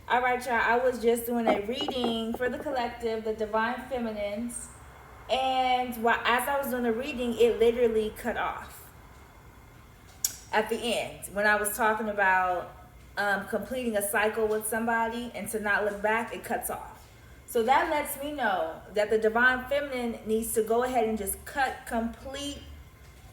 All right, y'all. I was just doing a reading for the collective, the Divine Feminines. And as I was doing the reading, it literally cut off at the end when I was talking about completing a cycle with somebody and to not look back. It cuts off. So that lets me know that the Divine Feminine needs to go ahead and just cut complete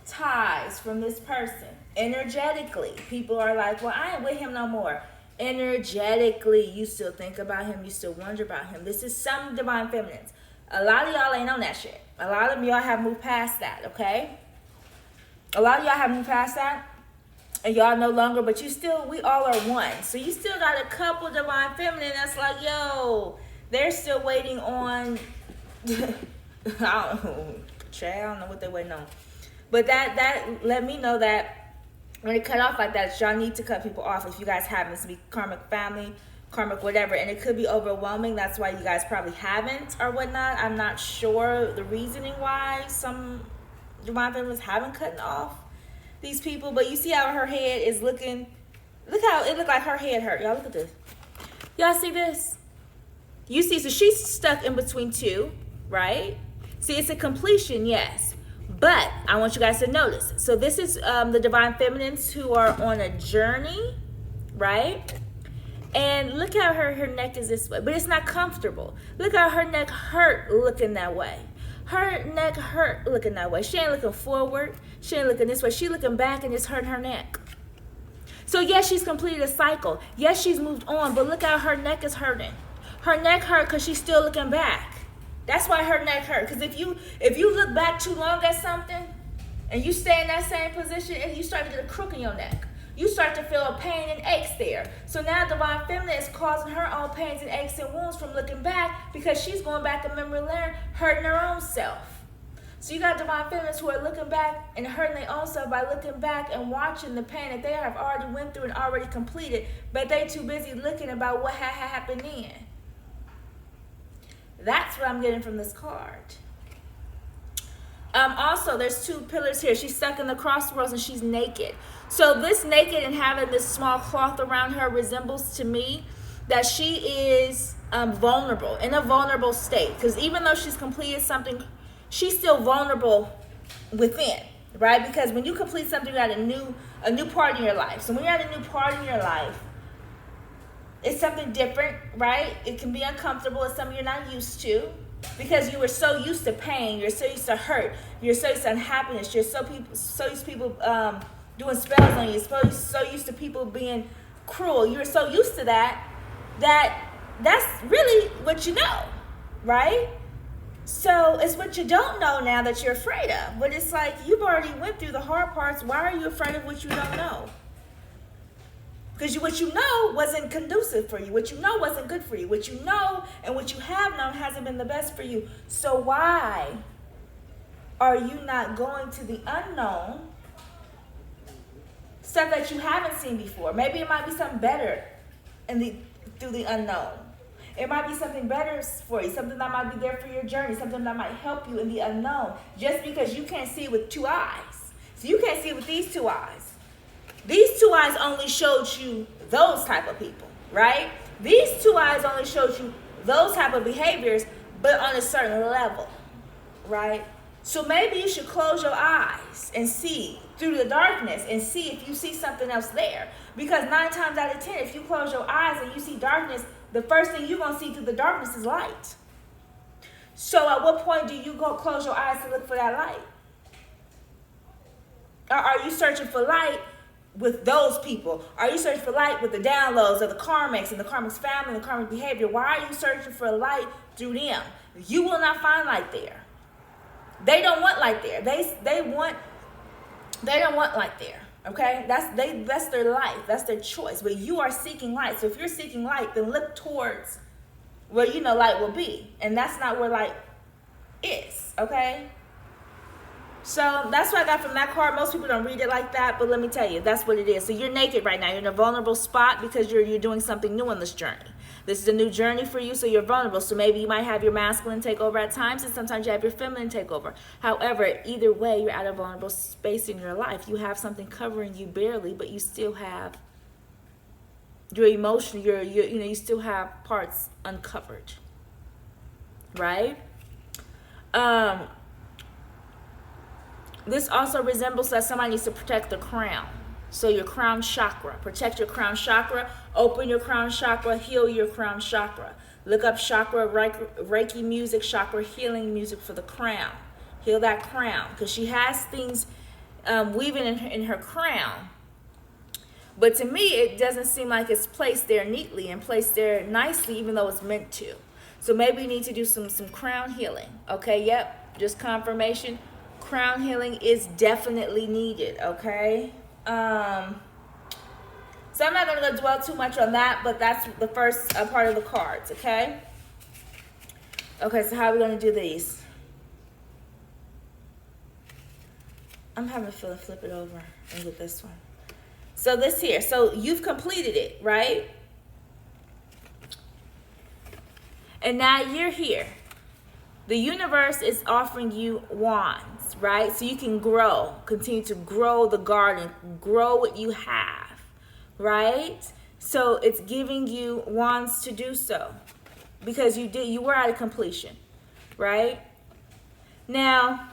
ties from this person. Energetically, people are like, well, I ain't with him no more. Energetically, you still think about him, you still wonder about him. This is some Divine Feminines. A lot of y'all ain't on that shit. A lot of y'all have moved past that, okay? A lot of y'all have moved past that. And y'all no longer, but you still, we all are one. So you still got a couple Divine Feminine that's like, yo, they're still waiting on, I don't know, Trey, I don't know what they're waiting on. But that let me know that when it cut off like that, y'all need to cut people off if you guys haven't. This be karmic family, karmic whatever, and it could be overwhelming. That's why you guys probably haven't or whatnot. I'm not sure the reasoning why some Divine Feminines haven't cut off these people, but you see how her head is looking. Look how it looked like her head hurt. Y'all look at this. Y'all see this? You see, so she's stuck in between two, right? See, it's a completion, yes. But I want you guys to notice. So this is the Divine Feminines who are on a journey, right? And look how her neck is this way. But it's not comfortable. Look how her neck hurt looking that way. Her neck hurt looking that way. She ain't looking forward. She ain't looking this way. She looking back and it's hurting her neck. So yes, she's completed a cycle. Yes, she's moved on. But look how her neck is hurting. Her neck hurt because she's still looking back. That's why her neck hurt. Because if you look back too long at something and you stay in that same position and you start to get a crook in your neck, you start to feel a pain and aches there. So now Divine Feminine is causing her own pains and aches and wounds from looking back because she's going back in memory lane, hurting her own self. So you got Divine Feminines who are looking back and hurting their own self by looking back and watching the pain that they have already went through and already completed, but they too busy looking about what had happened then. That's what I'm getting from this card. Also, there's two pillars here. She's stuck in the crossroads and she's naked. So this naked and having this small cloth around her resembles to me that she is vulnerable, in a vulnerable state. Because even though she's completed something, she's still vulnerable within, right? Because when you complete something, you're at a new part in your life. So when you're at a new part in your life, it's something different, right? It can be uncomfortable. It's something you're not used to because you were so used to pain. You're so used to hurt. You're so used to unhappiness. You're so used to people doing spells on you. So used to people being cruel. You're so used to that's really what you know, right? So it's what you don't know now that you're afraid of. But it's like you've already went through the hard parts. Why are you afraid of what you don't know? Because what you know wasn't conducive for you. What you know wasn't good for you. What you know and what you have known hasn't been the best for you. So why are you not going to the unknown? Stuff that you haven't seen before. Maybe it might be something better through the unknown. It might be something better for you. Something that might be there for your journey. Something that might help you in the unknown. Just because you can't see it with two eyes. So you can't see it with these two eyes. These two eyes only showed you those type of people, right? These two eyes only showed you those type of behaviors, but on a certain level, right? So maybe you should close your eyes and see through the darkness and see if you see something else there. Because 9 times out of 10, if you close your eyes and you see darkness, the first thing you're going to see through the darkness is light. So at what point do you go close your eyes to look for that light? Or are you searching for light with those people? Are you searching for light with the downloads of the karmics and the karmics family and the karmic behavior? Why are you searching for light through them? You will not find light there. They don't want light there. They don't want light there. Okay? That's their life. That's their choice. But you are seeking light. So if you're seeking light, then look towards where you know light will be. And that's not where light is. Okay? So that's what I got from that card. Most people don't read it like that, but let me tell you, that's what it is. So you're naked right now. You're in a vulnerable spot because you're doing something new on this journey. This is a new journey for you, so you're vulnerable. So maybe you might have your masculine take over at times, and sometimes you have your feminine take over. However, either way, you're at a vulnerable space in your life. You have something covering you barely, but you still have your emotion, you still have parts uncovered, right? This also resembles that somebody needs to protect the crown. So your crown chakra, protect your crown chakra, open your crown chakra, heal your crown chakra. Look up chakra Reiki music, chakra healing music for the crown. Heal that crown, because she has things weaving in her crown. But to me, it doesn't seem like it's placed there neatly and placed there nicely, even though it's meant to. So maybe you need to do some crown healing. Okay, yep, just confirmation. Crown healing is definitely needed, okay? So I'm not going to dwell too much on that, but that's the first part of the cards, okay? Okay, so how are we going to do these? I'm having a feeling flip it over and get this one. So this here, so you've completed it, right? And now you're here. The universe is offering you wands, right? So you can grow, continue to grow the garden, grow what you have, right? So it's giving you wands to do so, because you were at a completion, right? Now,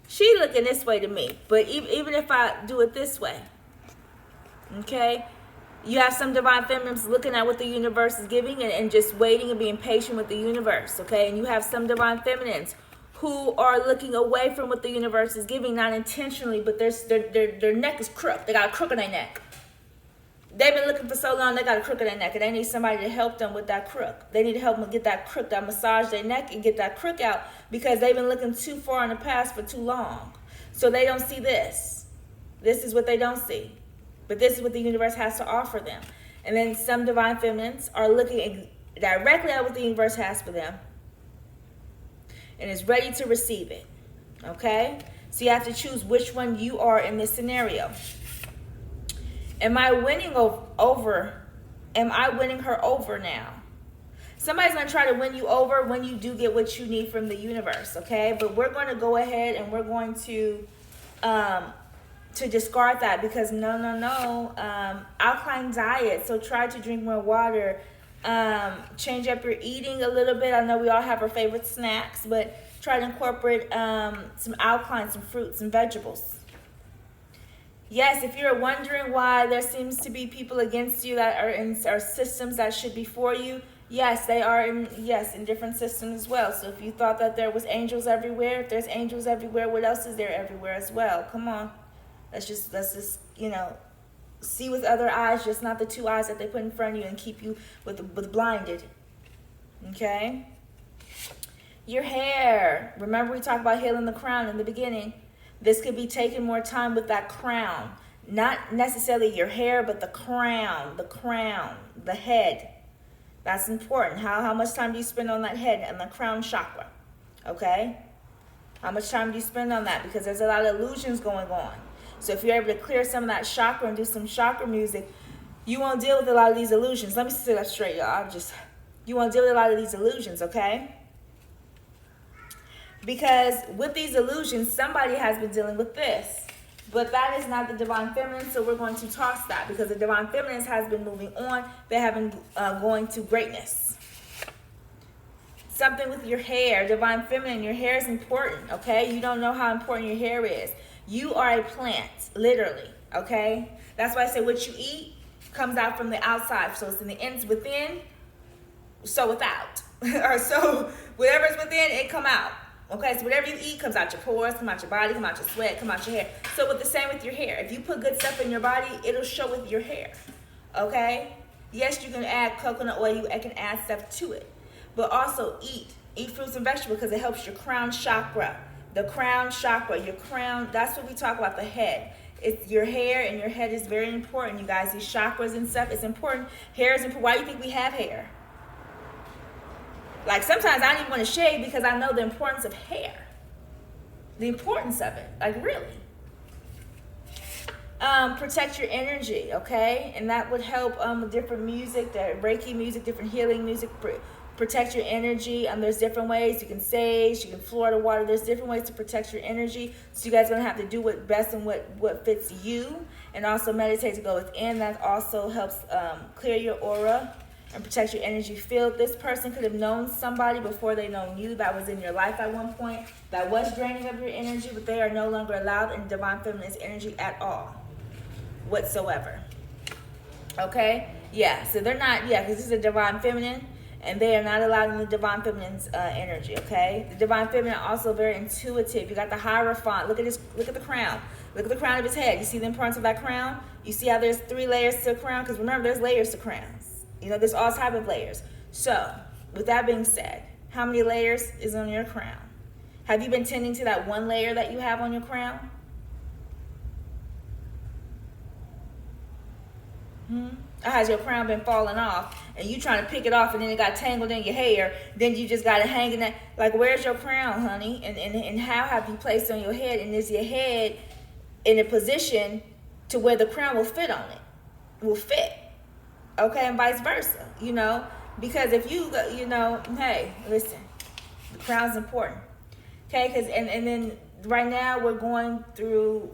she looking this way to me, but even if I do it this way, okay? You have some divine feminines looking at what the universe is giving and just waiting and being patient with the universe, okay? And you have some divine feminines who are looking away from what the universe is giving, not intentionally, but their neck is crooked. They got a crook in their neck. They've been looking for so long, they got a crook in their neck, and they need somebody to help them with that crook. They need to help them get that crook, that massage their neck and get that crook out, because they've been looking too far in the past for too long. So they don't see this. This is what they don't see. But this is what the universe has to offer them. And then some divine feminines are looking directly at what the universe has for them and is ready to receive it. Okay? So you have to choose which one you are in this scenario. Am I winning over? Am I winning her over now? Somebody's going to try to win you over when you do get what you need from the universe, okay? But we're going to go ahead and we're going to discard that, because no. Alkaline diet, so try to drink more water. Change up your eating a little bit. I know we all have our favorite snacks, but try to incorporate some alkaline, some fruits and vegetables. Yes, if you're wondering why there seems to be people against you that are in our systems that should be for you, yes, they are in different systems as well. So if you thought that there was angels everywhere, if there's angels everywhere, what else is there everywhere as well? Come on. Let's just see with other eyes, just not the two eyes that they put in front of you and keep you with blinded. Okay? Your hair. Remember we talked about healing the crown in the beginning. This could be taking more time with that crown. Not necessarily your hair, but the crown, the head. That's important. How much time do you spend on that head and the crown chakra? Okay? How much time do you spend on that? Because there's a lot of illusions going on. So if you're able to clear some of that chakra and do some chakra music, you won't deal with a lot of these illusions. Let me sit up straight, y'all. You won't deal with a lot of these illusions, okay? Because with these illusions, somebody has been dealing with this. But that is not the divine feminine, so we're going to toss that, because the divine feminine has been moving on. They have been going to greatness. Something with your hair, divine feminine, your hair is important, okay? You don't know how important your hair is. You are a plant, literally, okay? That's why I say what you eat comes out from the outside. So it's in the ends within, so without. Or so whatever's within, it come out. Okay, so whatever you eat comes out your pores, come out your body, come out your sweat, come out your hair. So with the same with your hair. If you put good stuff in your body, it'll show with your hair. Okay? Yes, you can add coconut oil, you can add stuff to it. But also eat fruits and vegetables, because it helps your crown chakra. The crown chakra, your crown, that's what we talk about, the head. It's your hair, and your head is very important, you guys. These chakras and stuff, it's important. Hair is important. Why do you think we have hair? Like sometimes I don't even want to shave, because I know the importance of hair. The importance of it, like really. Protect your energy, okay? And that would help with different music, the Reiki music, different healing music, protect your energy. There's different ways. You can sage, you can Florida water. There's different ways to protect your energy. So you guys are going to have to do what best and what fits you. And also meditate to go within. That also helps clear your aura and protect your energy field. This person could have known somebody before they known you that was in your life at one point, that was draining of your energy, but they are no longer allowed in Divine Feminine's energy at all, whatsoever. Okay? Yeah, so they're not, yeah, because this is a Divine Feminine, and they are not allowed in the Divine Feminine's energy, okay? The Divine Feminine also very intuitive. You got the Hierophant. Look at this, look at the crown. Look at the crown of his head. You see the importance of that crown? You see how there's 3 layers to a crown? Because remember, there's layers to crowns. You know, there's all type of layers. So, with that being said, how many layers is on your crown? Have you been tending to that one layer that you have on your crown? Or has your crown been falling off and you trying to pick it off and then it got tangled in your hair? Then you just got it hanging there. Like, where's your crown, honey? And how have you placed on your head? And is your head in a position to where the crown will fit on it? Will fit. Okay, and vice versa, you know, because if you, you know, hey, listen, the crown's important, okay, because, and then right now we're going through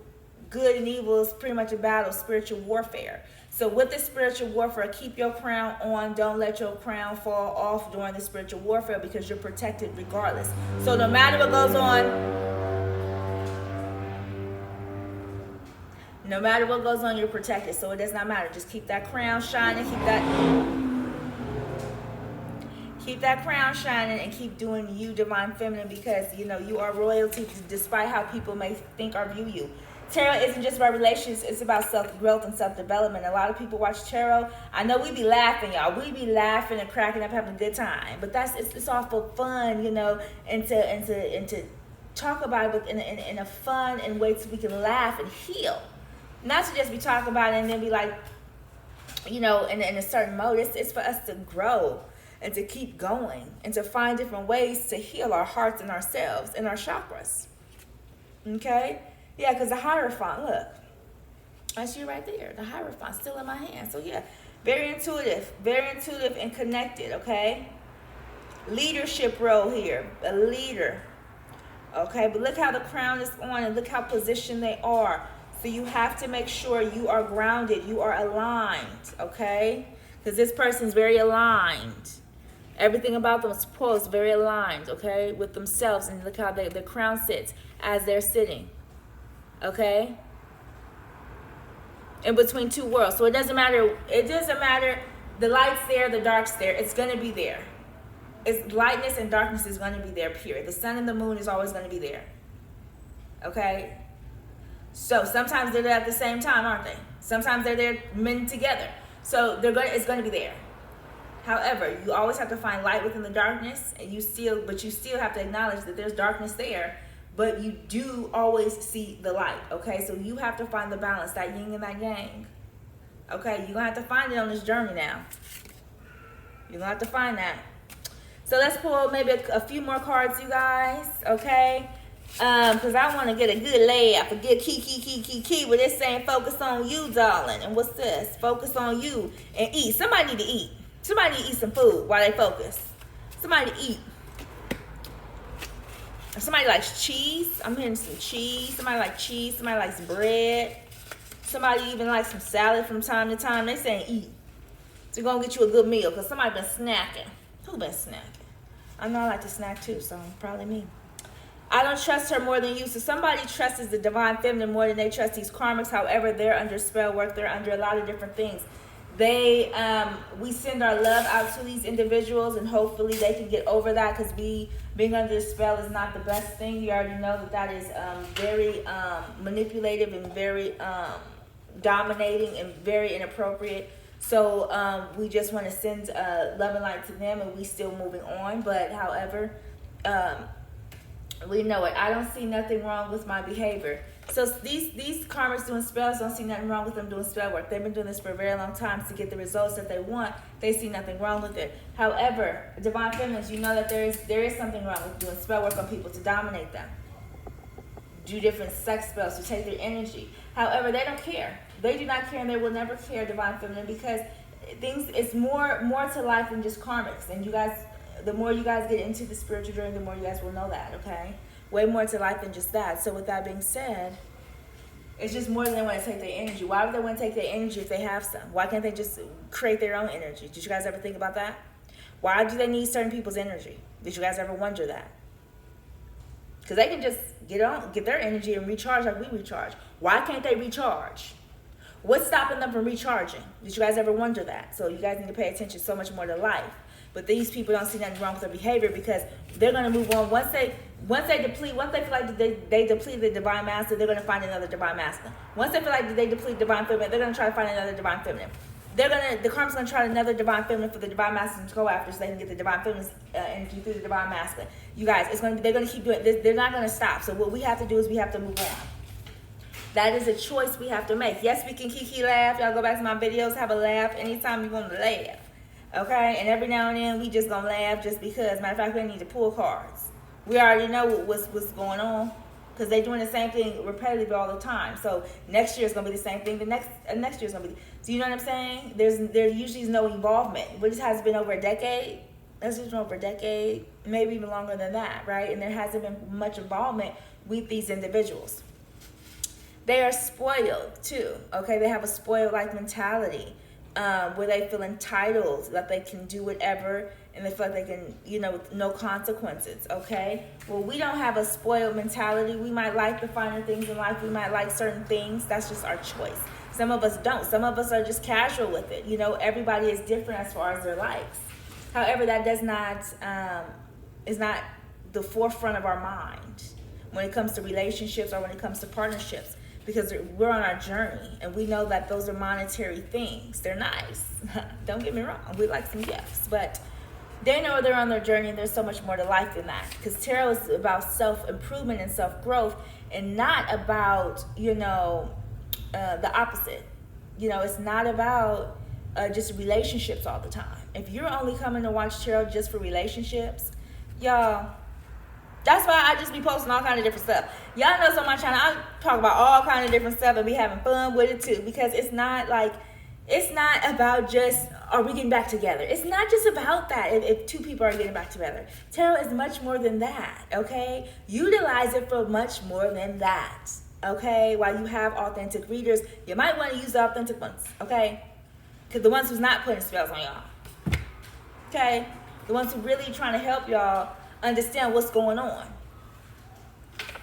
good and evil is pretty much a battle, spiritual warfare. So with this spiritual warfare, keep your crown on. Don't let your crown fall off during the spiritual warfare because you're protected regardless. So no matter what goes on, no matter what goes on, you're protected. So it does not matter. Just keep that crown shining. Keep that crown shining and keep doing you, Divine Feminine, because, you know, you are royalty despite how people may think or view you. Tarot isn't just about relationships. It's about self-growth and self-development. A lot of people watch tarot. I know we be laughing, y'all. We be laughing and cracking up, having a good time. But it's all for fun, you know, and to talk about it in a fun and way so we can laugh and heal. Not to just be talking about it and then be like, you know, in a certain mode. It's for us to grow and to keep going and to find different ways to heal our hearts and ourselves and our chakras. Okay? Yeah, because the Hierophant, look. That's you right there. The Hierophant still in my hand. So, yeah, very intuitive and connected, okay? Leadership role here, a leader. Okay, but look how the crown is on and look how positioned they are. So you have to make sure you are grounded, you are aligned, okay? Because this person's very aligned. Everything about them is supposed very aligned, okay, with themselves. And look how the crown sits as they're sitting, okay? In between 2 worlds. So it doesn't matter. The light's there, the dark's there. It's going to be there. It's lightness and darkness is going to be there, period. The sun and the moon is always going to be there, okay? So sometimes they're there at the same time, aren't they? Sometimes they're there men together. So it's going to be there. However, you always have to find light within the darkness, and you still have to acknowledge that there's darkness there, but you do always see the light, okay? So you have to find the balance, that yin and that yang. Okay, you're going to have to find it on this journey now. You're going to have to find that. So let's pull maybe a few more cards, you guys, okay? Because I want to get a good laugh, a good key. But it's saying focus on you, darling. And what's this? Focus on you and eat. Somebody need to eat. Somebody need to eat some food while they focus. Somebody eat. Somebody likes cheese. I'm hearing some cheese. Somebody likes cheese. Somebody likes bread. Somebody even likes some salad from time to time. They saying eat. So you're going to get you a good meal because somebody been snacking. Who been snacking? I know I like to snack too, so probably me. I don't trust her more than you. So somebody trusts the Divine Feminine more than they trust these karmics. However, they're under spell work. They're under a lot of different things. We send our love out to these individuals, and hopefully they can get over that, because being under a spell is not the best thing. You already know that is very manipulative and very dominating and very inappropriate. So we just want to send love and light to them, and we still moving on. But however, we know it. I don't see nothing wrong with my behavior. So these karmics doing spells, don't see nothing wrong with them doing spell work. They've been doing this for a very long time to get the results that they want. They see nothing wrong with it. However, Divine Feminines, you know that there is something wrong with doing spell work on people to dominate them. Do different sex spells to take their energy. However, they don't care. They do not care, and they will never care, Divine Feminine, because it's more to life than just karmics. And you guys the more you guys get into the spiritual journey, the more you guys will know that, okay? Way more to life than just that. So with that being said, it's just more than they want to take their energy. Why would they want to take their energy if they have some? Why can't they just create their own energy? Did you guys ever think about that? Why do they need certain people's energy? Did you guys ever wonder that? Because they can just get their energy and recharge like we recharge. Why can't they recharge? What's stopping them from recharging? Did you guys ever wonder that? So you guys need to pay attention so much more to life. But these people don't see nothing wrong with their behavior because they're going to move on. Once they feel like they deplete the divine masculine, they're going to find another divine masculine. Once they feel like they deplete divine feminine, they're going to try to find another divine feminine. The karma's going to try another divine feminine for the divine masculine to go after so they can get the divine feminine energy through the divine masculine. You guys, they're going to keep doing it. They're not going to stop. So what we have to do is we have to move on. That is a choice we have to make. Yes, we can kiki laugh. Y'all go back to my videos, have a laugh anytime you want to laugh. Okay? And every now and then, we just going to laugh just because. Matter of fact, we need to pull cards. We already know what's going on because they're doing the same thing repetitively all the time. So next year is going to be the same thing. The next year is going to be. So you know what I'm saying? There usually is no involvement. But this has been over a decade. That's just been over a decade, maybe even longer than that, right? And there hasn't been much involvement with these individuals. They are spoiled too, okay? They have a spoiled-like mentality where they feel entitled, that they can do whatever, and they feel like they can, with no consequences, okay? Well, we don't have a spoiled mentality. We might like the finer things in life. We might like certain things. That's just our choice. Some of us don't. Some of us are just casual with it. Everybody is different as far as their likes. However, that is not the forefront of our mind when it comes to relationships or when it comes to partnerships. Because we're on our journey, and we know that those are monetary things. They're nice. Don't get me wrong. We like some gifts. But they know they're on their journey, and there's so much more to life than that. Because tarot is about self-improvement and self-growth, and not about, the opposite. It's not about just relationships all the time. If you're only coming to watch tarot just for relationships, y'all... That's why I just be posting all kind of different stuff. Y'all know on my channel, I talk about all kind of different stuff and be having fun with it too. Because it's not about just, are we getting back together? It's not just about that if two people are getting back together. Tarot is much more than that, okay? Utilize it for much more than that, okay? While you have authentic readers, you might want to use the authentic ones, okay? Because the ones who's not putting spells on y'all, okay? The ones who really trying to help y'all understand what's going on.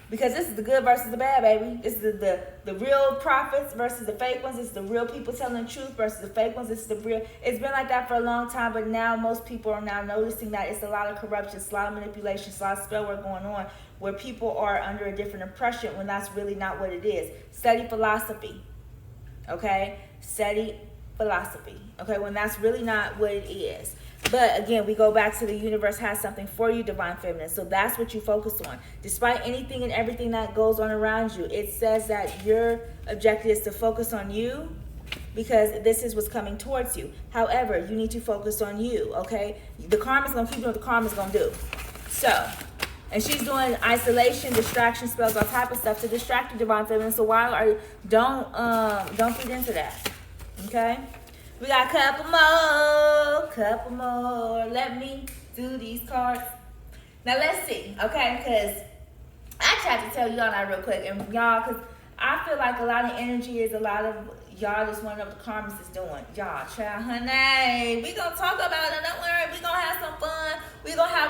Because this is the good versus the bad, baby. This is the real prophets versus the fake ones. This is the real people telling the truth versus the fake ones. This is the real. It's been like that for a long time, but now most people are now noticing that it's a lot of corruption, it's a lot of manipulation, it's a lot of spell work going on where people are under a different impression when that's really not what it is. Study philosophy, okay? Study philosophy, okay? When that's really not what it is. But again, we go back to the universe has something for you, divine feminine. So that's what you focus on. Despite anything and everything that goes on around you, it says that your objective is to focus on you because this is what's coming towards you. However, you need to focus on you, okay? The karma's going to keep doing what the karma's going to do. So, and she's doing isolation, distraction spells, all type of stuff to distract you, divine feminine. So don't feed into that, okay? We got a couple more. Let me do these cards. Now, let's see, okay? Because I tried to tell y'all that real quick. And y'all, because I feel like a lot of energy is a lot of y'all just want to know what the karmic is doing. Y'all, child, honey, we going to talk about it. Don't worry. We going to have some fun. We going to have